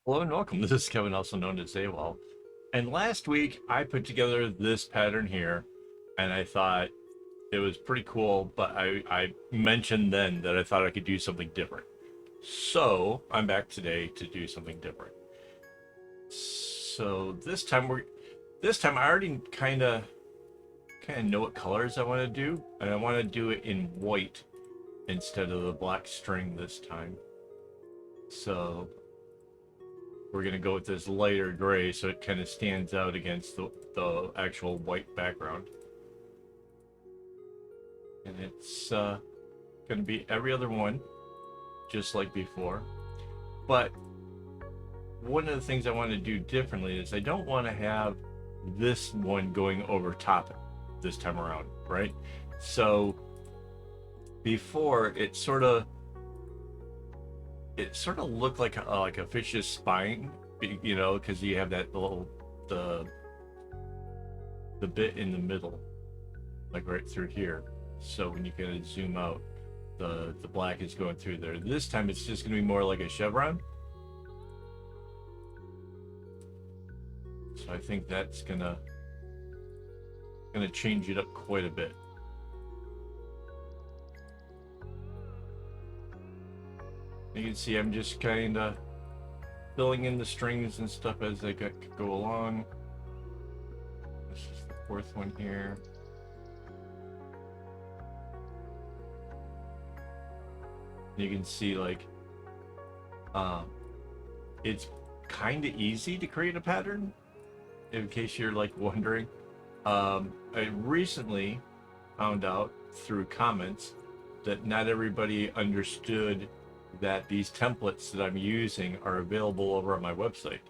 Hello and welcome. This is Kevin, also known as AWOL. And last week I put together this pattern here, and I thought it was pretty cool, but I mentioned then that I thought I could do something different. So I'm back today to do something different. So this time I already kind of know what colors I want to do, and I want to do it in white instead of the black string this time. So we're going to go with this lighter gray so it kind of stands out against the actual white background. And it's going to be every other one, just like before. But one of the things I want to do differently is I don't want to have this one going over top it this time around, right? So before it sort of looked like a fish's spine, because you have that little the the bit in the middle, like right through here. So when you kind of zoom out, the black is going through there. This time it's just going to be more like a chevron. So I think that's gonna change it up quite a bit. You can see I'm just kind of filling in the strings and stuff as I go along. This is the fourth one here. You can see um, it's kind of easy to create a pattern, in case you're like wondering. I recently found out through comments that not everybody understood that these templates that I'm using are available over on my website,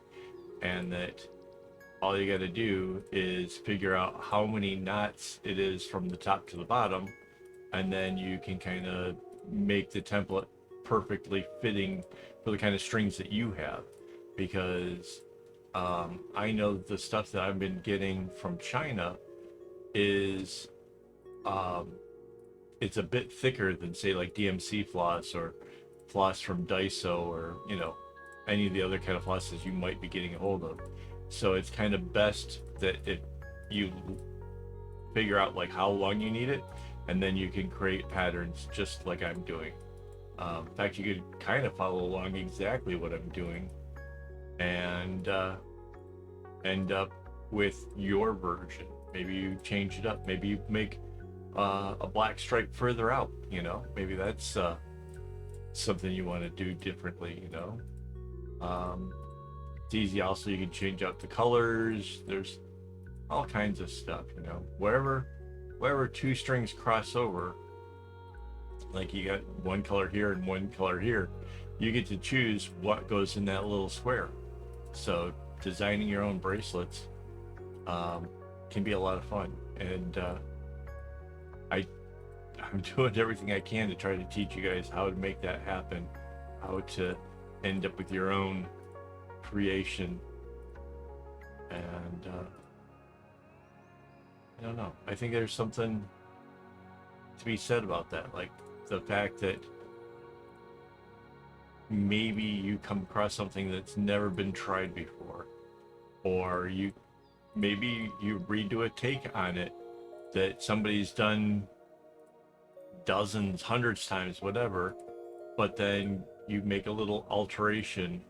and that all you got to do is figure out how many knots it is from the top to the bottom, and then you can kind of make the template perfectly fitting for the kind of strings that you have. Because I know the stuff that I've been getting from China is um, it's a bit thicker than, say, like DMC floss or floss from Daiso, or any of the other kind of flosses you might be getting a hold of. So it's kind of best that if you figure out like how long you need it, and then you can create patterns just like I'm doing. In fact, you could kind of follow along exactly what I'm doing and end up with your version. Maybe you change it up. Maybe you make a black stripe further out. Maybe that's something you want to do differently. It's easy. Also, you can change out the colors. There's all kinds of stuff. Wherever two strings cross over, like you got one color here and one color here, you get to choose what goes in that little square. So designing your own bracelets can be a lot of fun, and I I'm doing everything I can to try to teach you guys how to make that happen, how to end up with your own creation. And I don't know. I think there's something to be said about that, like the fact that maybe you come across something that's never been tried before, or maybe you redo a take on it that somebody's done dozens, hundreds times, whatever, but then you make a little alteration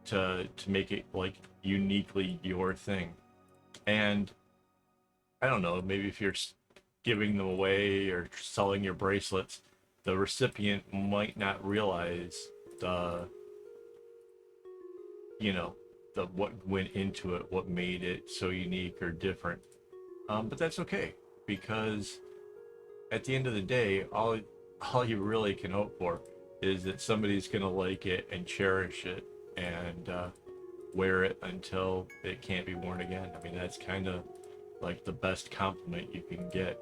to make it like uniquely your thing. And I don't know, maybe if you're giving them away or selling your bracelets, the recipient might not realize the you know the what went into it, what made it so unique or different. But that's okay, because at the end of the day, all you really can hope for is that somebody's gonna like it and cherish it, and wear it until it can't be worn again. I mean, that's kind of like the best compliment you can get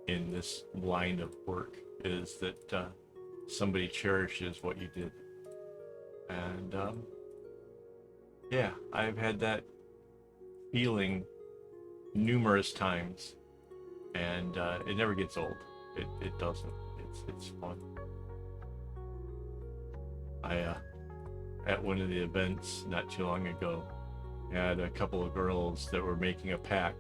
in this line of work, is that somebody cherishes what you did. And yeah, I've had that feeling numerous times, and it never gets old. It doesn't. It's fun. I at one of the events not too long ago, had a couple of girls that were making a pact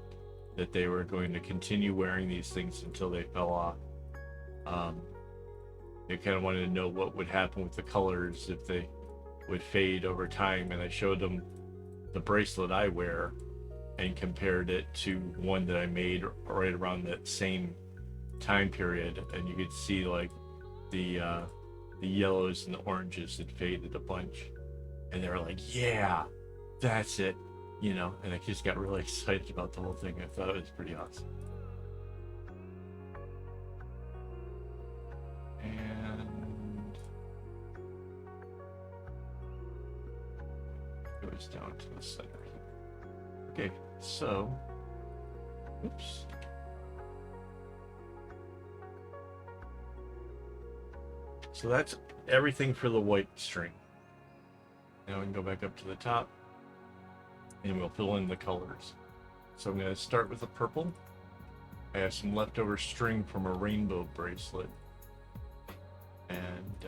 that they were going to continue wearing these things until they fell off. They kind of wanted to know what would happen with the colors if they would fade over time, and I showed them the bracelet I wear and compared it to one that I made right around that same time period, and you could see like the yellows and the oranges had faded a bunch, and they were like, yeah, that's it, you know. And I just got really excited about the whole thing. I thought it was pretty awesome. And it goes down to the center here. Okay, so oops. So that's everything for the white string. Now we can go back up to the top and we'll fill in the colors. So I'm going to start with the purple. I have some leftover string from a rainbow bracelet. And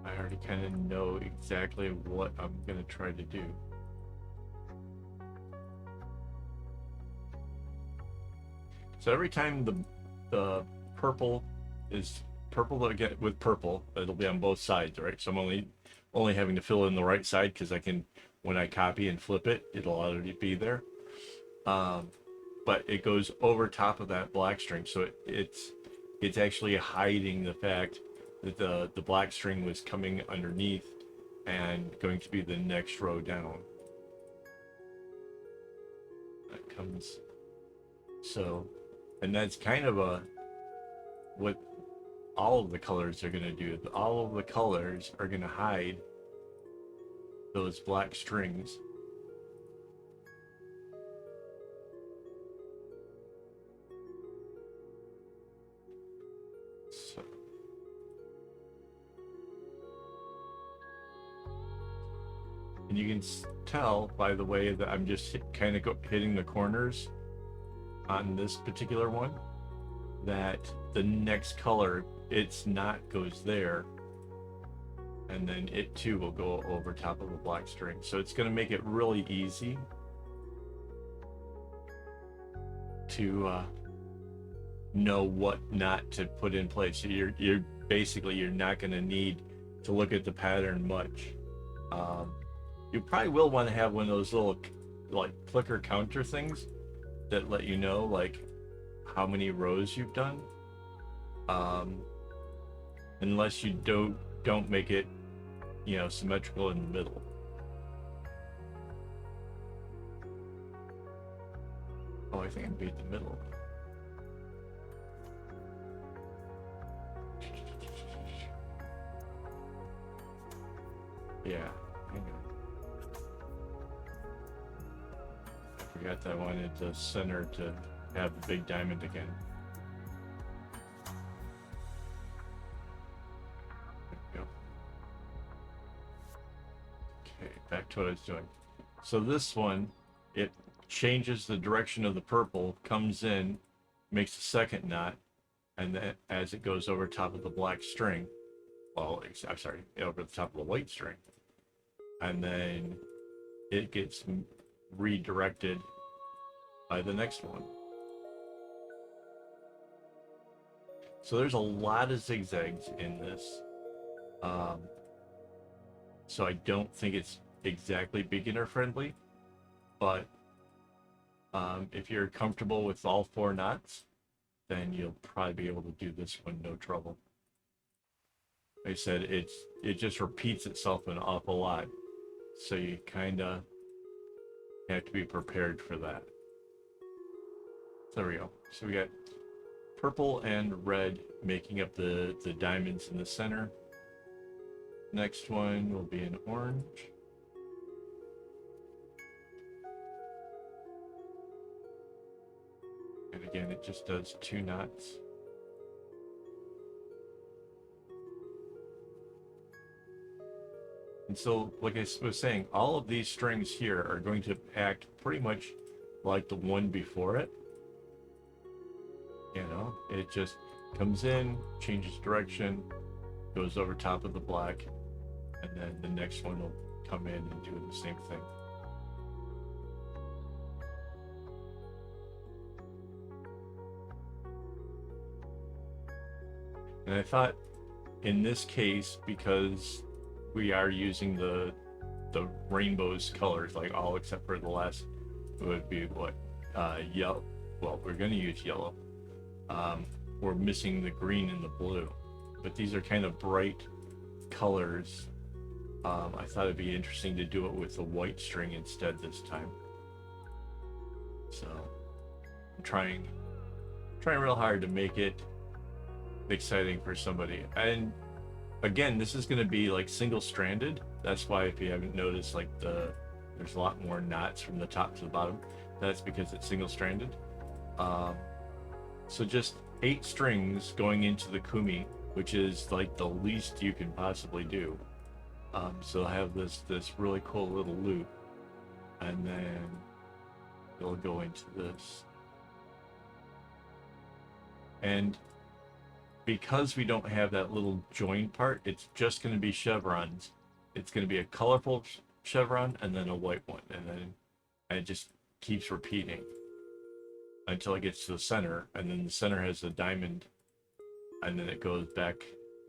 I already kind of know exactly what I'm going to try to do. So every time the purple is purple again with purple, it'll be on both sides, right? So I'm only having to fill in the right side because I can, when I copy and flip it, it'll already be there. But it goes over top of that black string, so it's actually hiding the fact that the black string was coming underneath and going to be the next row down. That comes so. And that's kind of what all of the colors are going to do. All of the colors are going to hide those black strings. So. And you can tell by the way that I'm just kind of hitting the corners on this particular one, that the next color, its knot goes there, and then it too will go over top of the black string. So it's going to make it really easy to know what knot to put in place. So you're basically, you're not going to need to look at the pattern much. You probably will want to have one of those little like clicker counter things that let you know like how many rows you've done, unless you don't make it, you know, symmetrical in the middle. Oh, I think I made the middle. Yeah, hang on. I forgot that I wanted the center to have the big diamond again. There we go. Okay, back to what I was doing. So this one, it changes the direction of the purple, comes in, makes a second knot, and then as it goes over top of the black string, well, I'm sorry, over the top of the white string, and then it gets redirected by the next one. So there's a lot of zigzags in this. So I don't think it's exactly beginner friendly, but if you're comfortable with all 4 knots, then you'll probably be able to do this one no trouble. Like I said, it just repeats itself an awful lot, so you kind of have to be prepared for that. There we go. So we got purple and red making up the diamonds in the center. Next one will be an orange. And again, it just does 2 knots. And so, like I was saying, all of these strings here are going to act pretty much like the one before it. You know, it just, comes in, changes direction, goes over top of the black, and then the next one will come in and do the same thing. And I thought in this case, because we are using the rainbow's colors, like all except for the last, it would be what, yellow. Well, we're going to use yellow. We're missing the green and the blue, but these are kind of bright colors. I thought it'd be interesting to do it with a white string instead this time. So I'm trying real hard to make it exciting for somebody. And again, this is going to be like single-stranded. That's why, if you haven't noticed, like there's a lot more knots from the top to the bottom. That's because it's single-stranded. So just 8 strings going into the kumi, which is like the least you can possibly do. So I have this really cool little loop, and then it'll go into this. And because we don't have that little join part, it's just going to be chevrons. It's going to be a colorful chevron and then a white one, and it just keeps repeating until it gets to the center, and then the center has a diamond, and then it goes back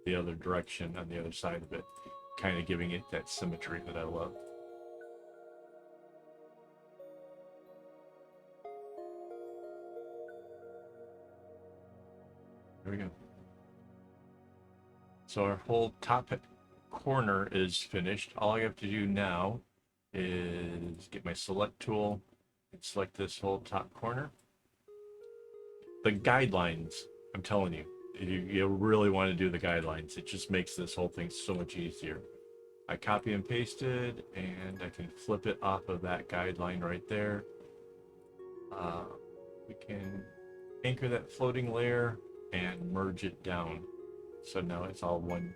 the other direction on the other side of it, kind of giving it that symmetry that I love. There we go. So our whole top corner is finished. All I have to do now is get my select tool and select this whole top corner. The guidelines, I'm telling you, you really want to do the guidelines. It just makes this whole thing so much easier. I copy and pasted, and I can flip it off of that guideline right there. We can anchor that floating layer and merge it down. So now it's all one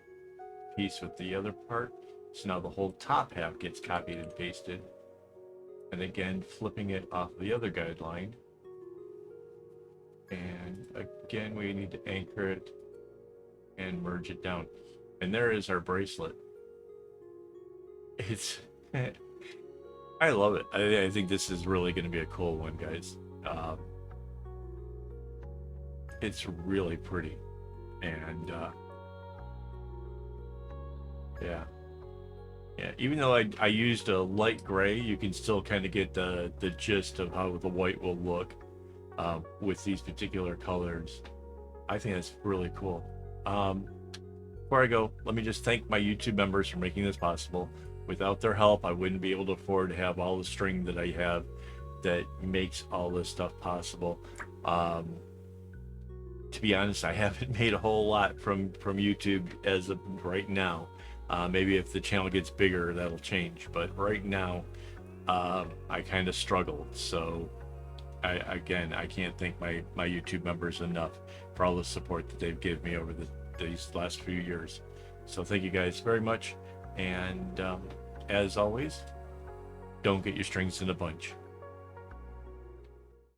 piece with the other part. So now the whole top half gets copied and pasted. And again, flipping it off the other guideline. And again, we need to anchor it and merge it down. And there is our bracelet. It's, I love it. I think this is really going to be a cool one, guys. It's really pretty. And yeah, even though I used a light gray, you can still kind of get the gist of how the white will look with these particular colors. I think that's really cool. Before I go, let me just thank my YouTube members for making this possible. Without their help, I wouldn't be able to afford to have all the string that I have that makes all this stuff possible. To be honest, I haven't made a whole lot from YouTube as of right now. Maybe if the channel gets bigger, that'll change. But right now, I kind of struggled. So, I can't thank my YouTube members enough for all the support that they've given me over these last few years. So thank you guys very much. And as always, don't get your strings in a bunch.